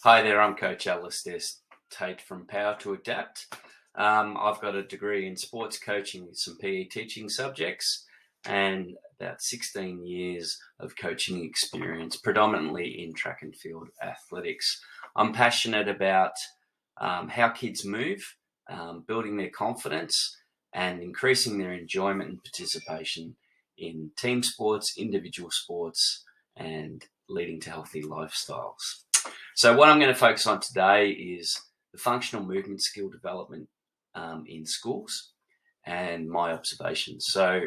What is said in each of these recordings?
Hi there, I'm Coach Alistair Tait from Power to Adapt. I've got a degree in sports coaching with some PE teaching subjects and about 16 years of coaching experience, predominantly in track and field athletics. I'm passionate about how kids move, building their confidence and increasing their enjoyment and participation in team sports, individual sports, and leading to healthy lifestyles. So what I'm going to focus on today is the functional movement skill development in schools and my observations. So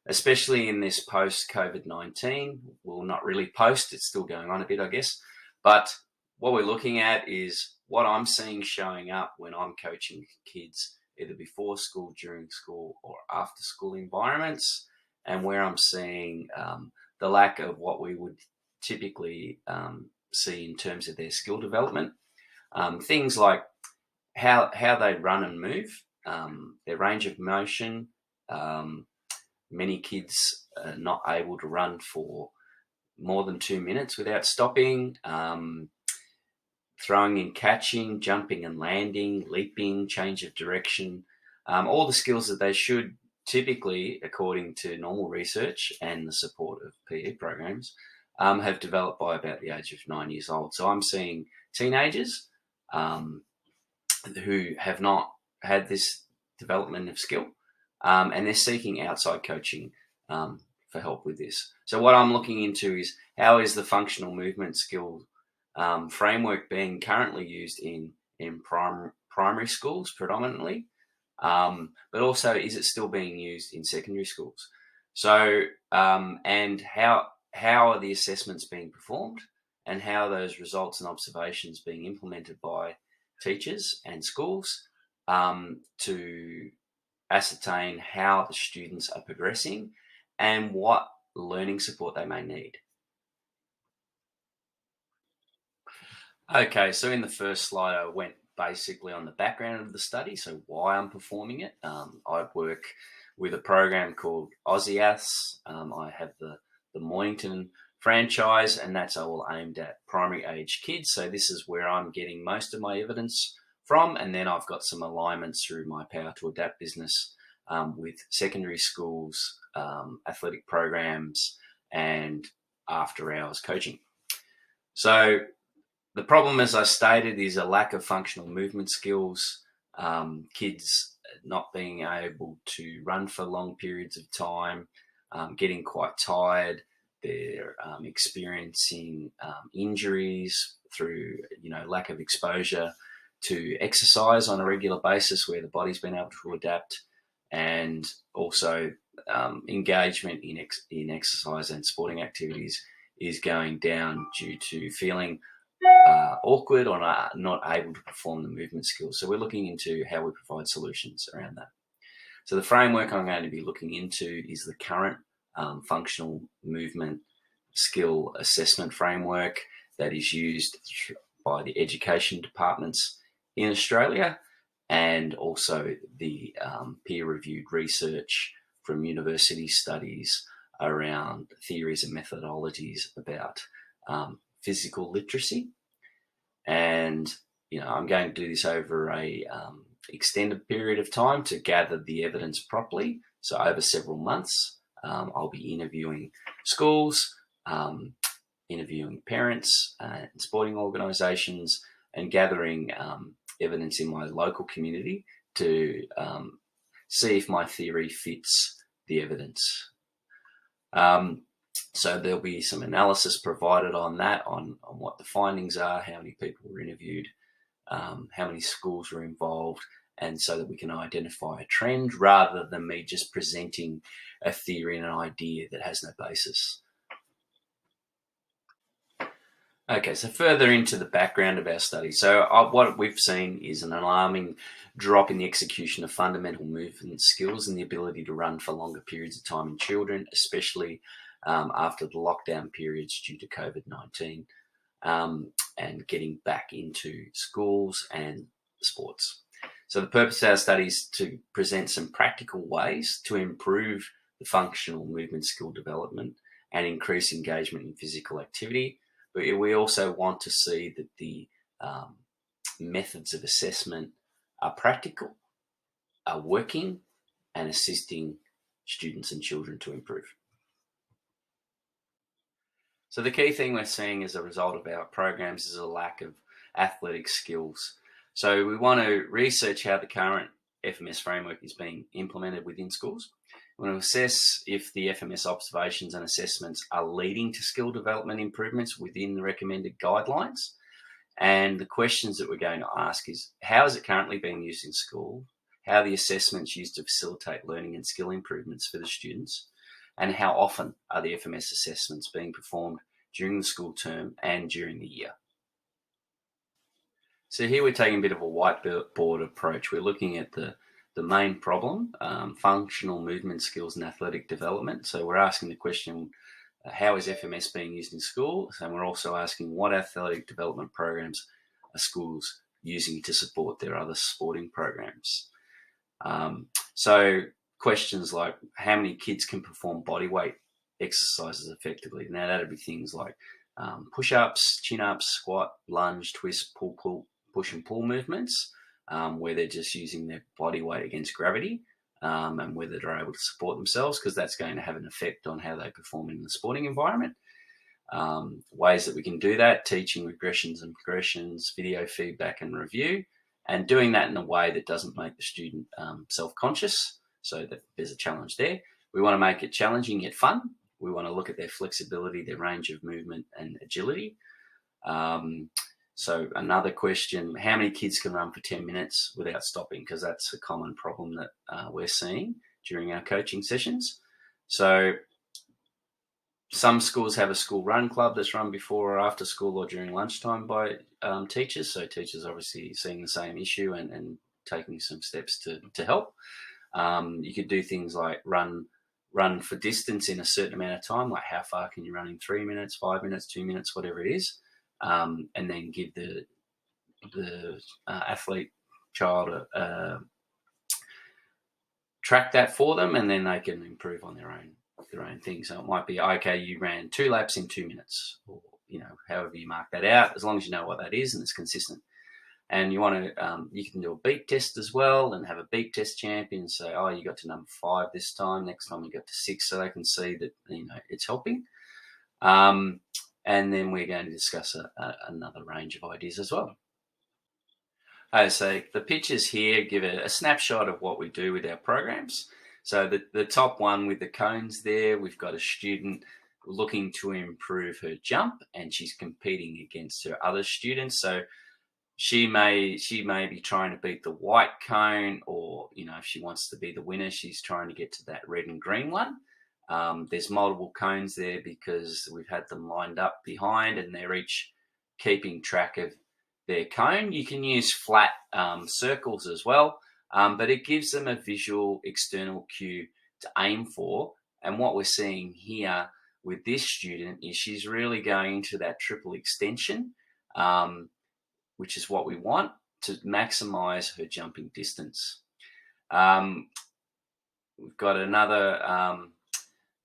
especially in this post-COVID-19, well, not really post, it's still going on a bit, I guess. But what we're looking at is what I'm seeing showing up when I'm coaching kids, either before school, during school, or after school environments, and where I'm seeing the lack of what we would typically see in terms of their skill development. Things like how they run and move, their range of motion. Many kids are not able to run for more than 2 minutes without stopping. Throwing and catching, jumping and landing, leaping, change of direction, all the skills that they should typically, according to normal research and the support of PE programs, have developed by about the age of 9 years old. So I'm seeing teenagers who have not had this development of skill, and they're seeking outside coaching for help with this. So what I'm looking into is how is the functional movement skill framework being currently used in primary schools predominantly, but also is it still being used in secondary schools? So and how are the assessments being performed, and how are those results and observations being implemented by teachers and schools to ascertain how the students are progressing and what learning support they may need. Okay, so in the first slide, I went basically on the background of the study, so why I'm performing it. I work with a program called AUSIAS. I have the Mornington franchise, and that's all aimed at primary age kids. So this is where I'm getting most of my evidence from. And then I've got some alignments through my Power to Adapt business with secondary schools, athletic programs, and after hours coaching. So the problem, as I stated, is a lack of functional movement skills, kids not being able to run for long periods of time, getting quite tired. They're experiencing injuries through, lack of exposure to exercise on a regular basis where the body's been able to adapt, and also engagement in exercise and sporting activities is going down due to feeling awkward or not able to perform the movement skills. So we're looking into how we provide solutions around that. So the framework I'm going to be looking into is the current functional movement skill assessment framework that is used by the education departments in Australia, and also the peer-reviewed research from university studies around theories and methodologies about physical literacy. And I'm going to do this over a extended period of time to gather the evidence properly. So over several months, I'll be interviewing schools, interviewing parents and sporting organisations, and gathering evidence in my local community to see if my theory fits the evidence. So there'll be some analysis provided on that, on what the findings are, how many people were interviewed, how many schools were involved, and so that we can identify a trend rather than me just presenting a theory and an idea that has no basis. Okay, so further into the background of our study. So what we've seen is an alarming drop in the execution of fundamental movement skills and the ability to run for longer periods of time in children, especially after the lockdown periods due to COVID-19, and getting back into schools and sports. So the purpose of our study is to present some practical ways to improve the functional movement skill development and increase engagement in physical activity. But we also want to see that the methods of assessment are practical, are working, and assisting students and children to improve. So the key thing we're seeing as a result of our programs is a lack of athletic skills. So we want to research how the current FMS framework is being implemented within schools. We want to assess if the FMS observations and assessments are leading to skill development improvements within the recommended guidelines. And the questions that we're going to ask is, how is it currently being used in school? How are the assessments used to facilitate learning and skill improvements for the students? And how often are the FMS assessments being performed during the school term and during the year? So here we're taking a bit of a whiteboard approach. We're looking at the main problem, functional movement skills and athletic development. So we're asking the question, how is FMS being used in school? And we're also asking, what athletic development programs are schools using to support their other sporting programs? So questions like, how many kids can perform bodyweight exercises effectively? Now that'd be things like push-ups, chin-ups, squat, lunge, twist, pull, push and pull movements, where they're just using their body weight against gravity, and whether they're able to support themselves, because that's going to have an effect on how they perform in the sporting environment. Ways that we can do that: teaching regressions and progressions, video feedback and review, and doing that in a way that doesn't make the student self-conscious, so that there's a challenge there. We want to make it challenging yet fun. We want to look at their flexibility, their range of movement and agility. So another question, how many kids can run for 10 minutes without stopping? Because that's a common problem that we're seeing during our coaching sessions. So some schools have a school run club that's run before or after school or during lunchtime by teachers. So teachers obviously seeing the same issue and taking some steps to help. You could do things like run for distance in a certain amount of time, like how far can you run in 3 minutes, 5 minutes, 2 minutes, whatever it is. And then give the athlete child track that for them, and then they can improve on their own thing. So it might be, okay, you ran 2 laps in 2 minutes, or however you mark that out, as long as you know what that is and it's consistent. And you want to, you can do a beat test as well, and have a beat test champion. Say, oh, you got to number 5 this time. Next time you got to 6, so they can see that it's helping. And then we're going to discuss another range of ideas as well. So the pictures here give a snapshot of what we do with our programs. So the top one with the cones there, we've got a student looking to improve her jump, and she's competing against her other students. So she may be trying to beat the white cone, or if she wants to be the winner, she's trying to get to that red and green one. There's multiple cones there because we've had them lined up behind, and they're each keeping track of their cone. You can use flat circles as well, but it gives them a visual external cue to aim for. And what we're seeing here with this student is she's really going into that triple extension, which is what we want to maximize her jumping distance. We've got another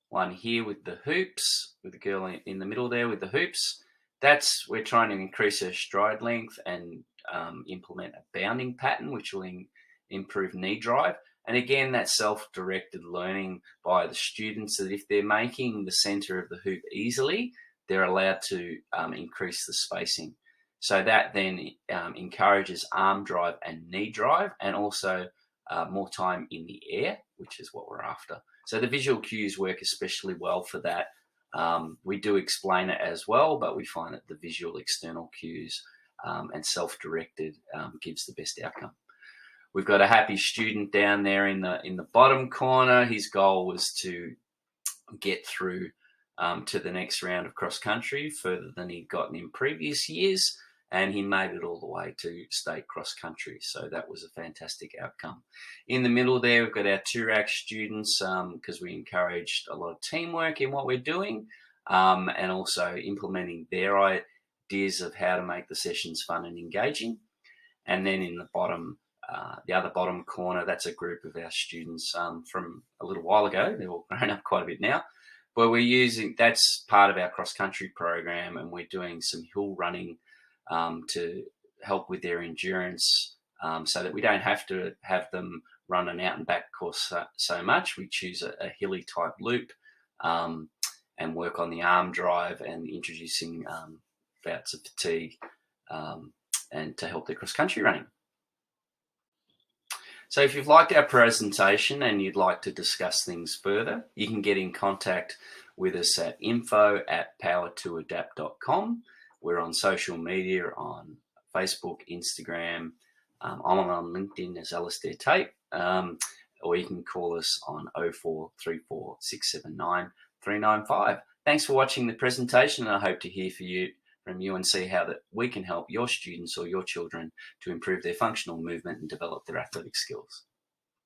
one here with the hoops, with the girl in the middle there with the hoops. We're trying to increase her stride length and implement a bounding pattern, which will improve knee drive. And again, that's self-directed learning by the students, that if they're making the center of the hoop easily, they're allowed to increase the spacing. So that then encourages arm drive and knee drive, and also more time in the air, which is what we're after. So the visual cues work especially well for that. We do explain it as well, but we find that the visual external cues and self-directed gives the best outcome. We've got a happy student down there in the bottom corner. His goal was to get through to the next round of cross country further than he'd gotten in previous years, and he made it all the way to state cross country. So that was a fantastic outcome. In the middle there, we've got our TURAC students, because we encouraged a lot of teamwork in what we're doing, and also implementing their ideas of how to make the sessions fun and engaging. And then in the bottom, the other bottom corner, that's a group of our students from a little while ago. They're all grown up quite a bit now. But that's part of our cross country program, and we're doing some hill running to help with their endurance, so that we don't have to have them run an out and back course so much. We choose a hilly type loop, and work on the arm drive and introducing bouts of fatigue, and to help their cross country running. So if you've liked our presentation and you'd like to discuss things further, you can get in contact with us at info@power2adapt.com. We're on social media on Facebook, Instagram. I'm on LinkedIn as Alistair Tait, or you can call us on 0434 679 395. Thanks for watching the presentation, and I hope to hear from you and see how that we can help your students or your children to improve their functional movement and develop their athletic skills.